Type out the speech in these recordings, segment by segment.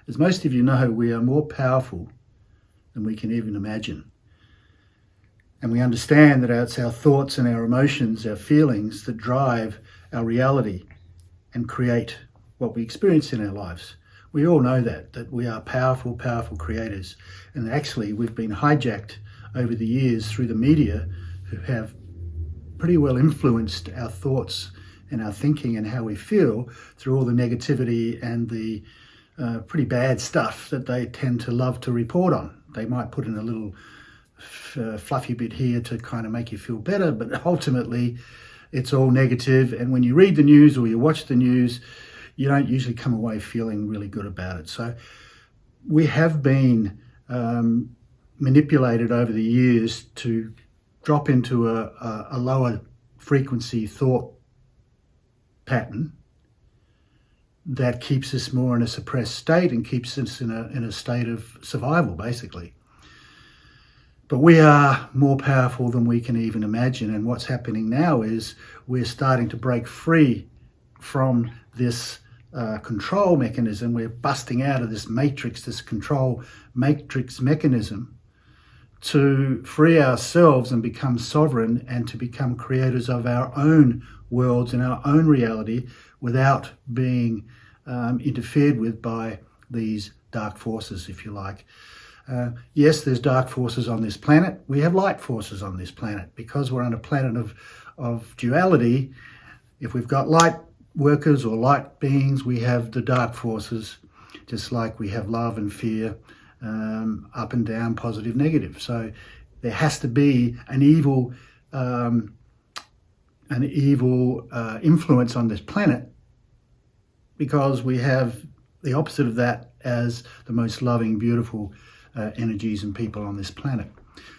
As most of you know, we are more powerful than we can even imagine. And we understand that it's our thoughts and our emotions, our feelings that drive our reality and create what we experience in our lives. We all know that we are powerful, powerful creators. And actually, we've been hijacked over the years through the media who have pretty well influenced our thoughts and our thinking and how we feel through all the negativity and the pretty bad stuff that they tend to love to report on. They might put in a little fluffy bit here to kind of make you feel better, but ultimately it's all negative. And when you read the news or you watch the news, you don't usually come away feeling really good about it. So we have been manipulated over the years to drop into a lower frequency thought pattern that keeps us more in a suppressed state and keeps us in a state of survival, basically. But we are more powerful than we can even imagine. And what's happening now is we're starting to break free from this control mechanism. We're busting out of this matrix, this control matrix mechanism, to free ourselves and become sovereign and to become creators of our own worlds and our own reality without being interfered with by these dark forces, if you like. Yes, there's dark forces on this planet. We have light forces on this planet. Because we're on a planet of duality, if we've got light workers or light beings, we have the dark forces, just like we have love and fear, up and down, positive, negative. So there has to be an evil influence on this planet, because we have the opposite of that as the most loving, beautiful energies and people on this planet.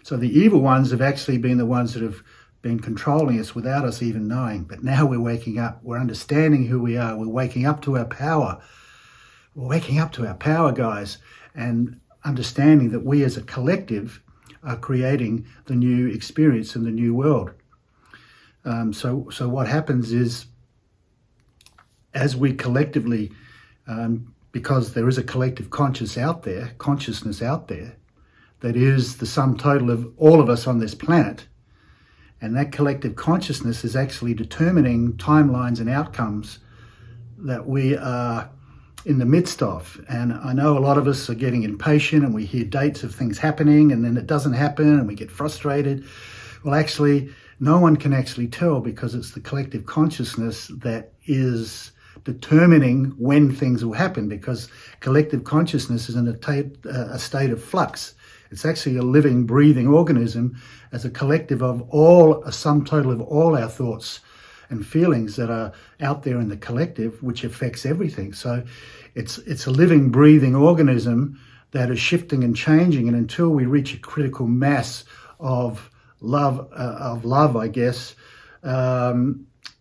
So the evil ones have actually been the ones that have been controlling us without us even knowing. But now we're waking up. We're understanding who we are. We're waking up to our power. We're waking up to our power, guys, and understanding that we as a collective are creating the new experience in the new world. So what happens is, as we collectively, because there is a collective consciousness out there, that is the sum total of all of us on this planet, and that collective consciousness is actually determining timelines and outcomes that we are in the midst of. And I know a lot of us are getting impatient, and we hear dates of things happening and then it doesn't happen and we get frustrated. Well, actually, no one can actually tell, because it's the collective consciousness that is determining when things will happen, because collective consciousness is in a state of flux. It's actually a living, breathing organism as a collective of a sum total of all our thoughts and feelings that are out there in the collective, which affects everything. So it's a living, breathing organism that is shifting and changing. And until we reach a critical mass of love, I guess,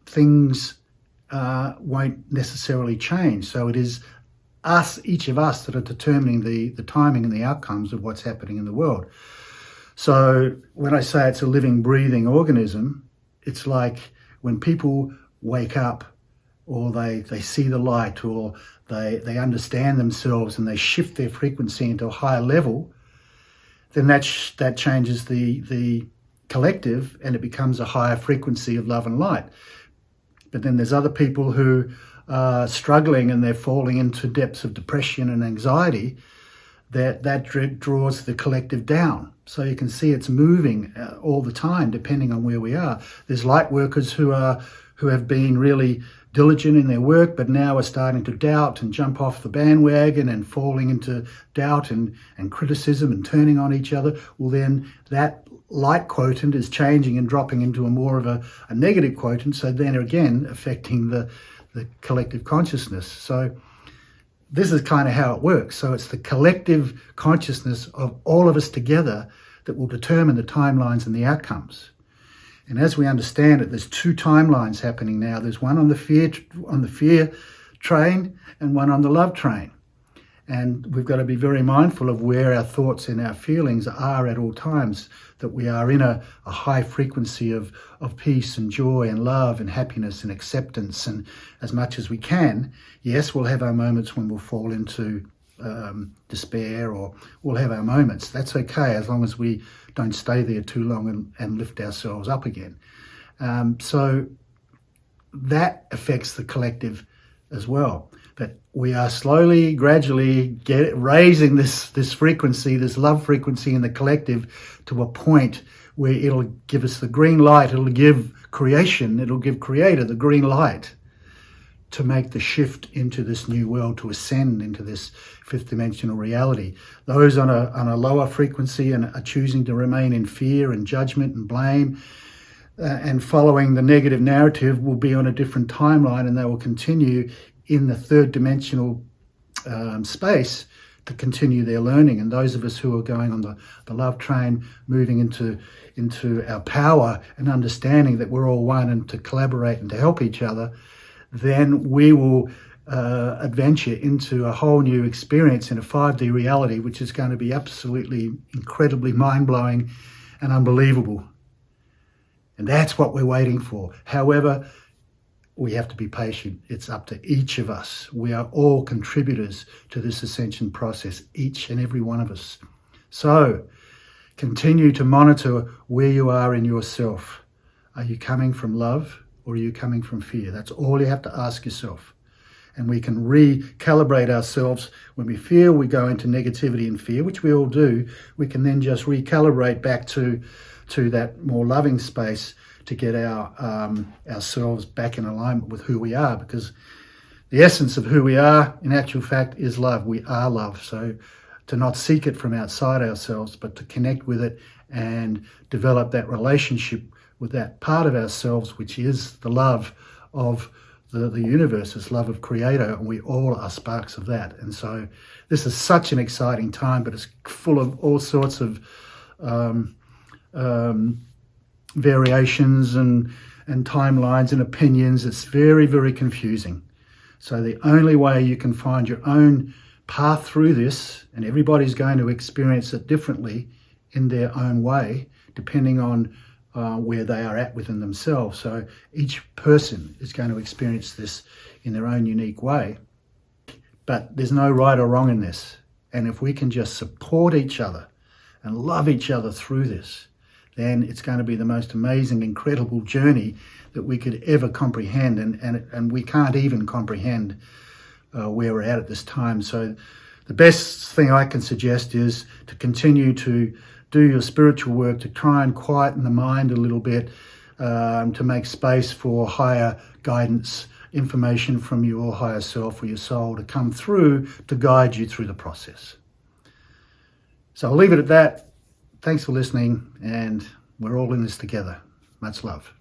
things won't necessarily change. So it is each of us, that are determining the timing and the outcomes of what's happening in the world. So when I say it's a living, breathing organism, it's like when people wake up, or they see the light, or they understand themselves and they shift their frequency into a higher level, then that changes the collective, and it becomes a higher frequency of love and light. But then there's other people who are struggling, and they're falling into depths of depression and anxiety, that draws the collective down. So you can see it's moving all the time, depending on where we are. There's light workers who have been really diligent in their work, but now are starting to doubt and jump off the bandwagon and falling into doubt and criticism and turning on each other. Well, then that light quotient is changing and dropping into more of a negative quotient. So then again, affecting the collective consciousness. So this is kind of how it works. So it's the collective consciousness of all of us together that will determine the timelines and the outcomes. And as we understand it, there's two timelines happening now. There's one on the fear train and one on the love train. And we've got to be very mindful of where our thoughts and our feelings are at all times, that we are in a high frequency of peace and joy and love and happiness and acceptance, and as much as we can. Yes, we'll have our moments when we'll fall into despair, or we'll have our moments. That's okay, as long as we don't stay there too long and lift ourselves up again. So that affects the collective as well. But we are slowly, gradually raising this frequency, this love frequency in the collective, to a point where it'll give us the green light. It'll give creation, it'll give Creator the green light to make the shift into this new world, to ascend into this fifth dimensional reality. Those on a lower frequency and are choosing to remain in fear and judgment and blame and following the negative narrative will be on a different timeline, and they will continue in the third dimensional space to continue their learning. And those of us who are going on the love train, moving into our power and understanding that we're all one and to collaborate and to help each other, then we will adventure into a whole new experience in a 5D reality, which is going to be absolutely incredibly mind-blowing and unbelievable. And that's what we're waiting for. However, we have to be patient. It's up to each of us. We are all contributors to this ascension process, each and every one of us. So continue to monitor where you are in yourself. Are you coming from love, or are you coming from fear? That's all you have to ask yourself. And we can recalibrate ourselves. When we feel we go into negativity and fear, which we all do, we can then just recalibrate back to that more loving space to get ourselves back in alignment with who we are. Because the essence of who we are, in actual fact, is love. We are love. So to not seek it from outside ourselves, but to connect with it and develop that relationship with that part of ourselves, which is the love of the universe, is love of Creator, and we all are sparks of that. And so this is such an exciting time, but it's full of all sorts of variations and timelines and opinions. It's very, very confusing. So the only way you can find your own path through this, and everybody's going to experience it differently in their own way, depending on where they are at within themselves. So each person is going to experience this in their own unique way. But there's no right or wrong in this. And if we can just support each other and love each other through this, then it's going to be the most amazing, incredible journey that we could ever comprehend. And we can't even comprehend where we're at this time. So the best thing I can suggest is to continue to do your spiritual work, to try and quieten the mind a little bit, to make space for higher guidance, information from your higher self or your soul to come through to guide you through the process. So I'll leave it at that. Thanks for listening, and we're all in this together. Much love.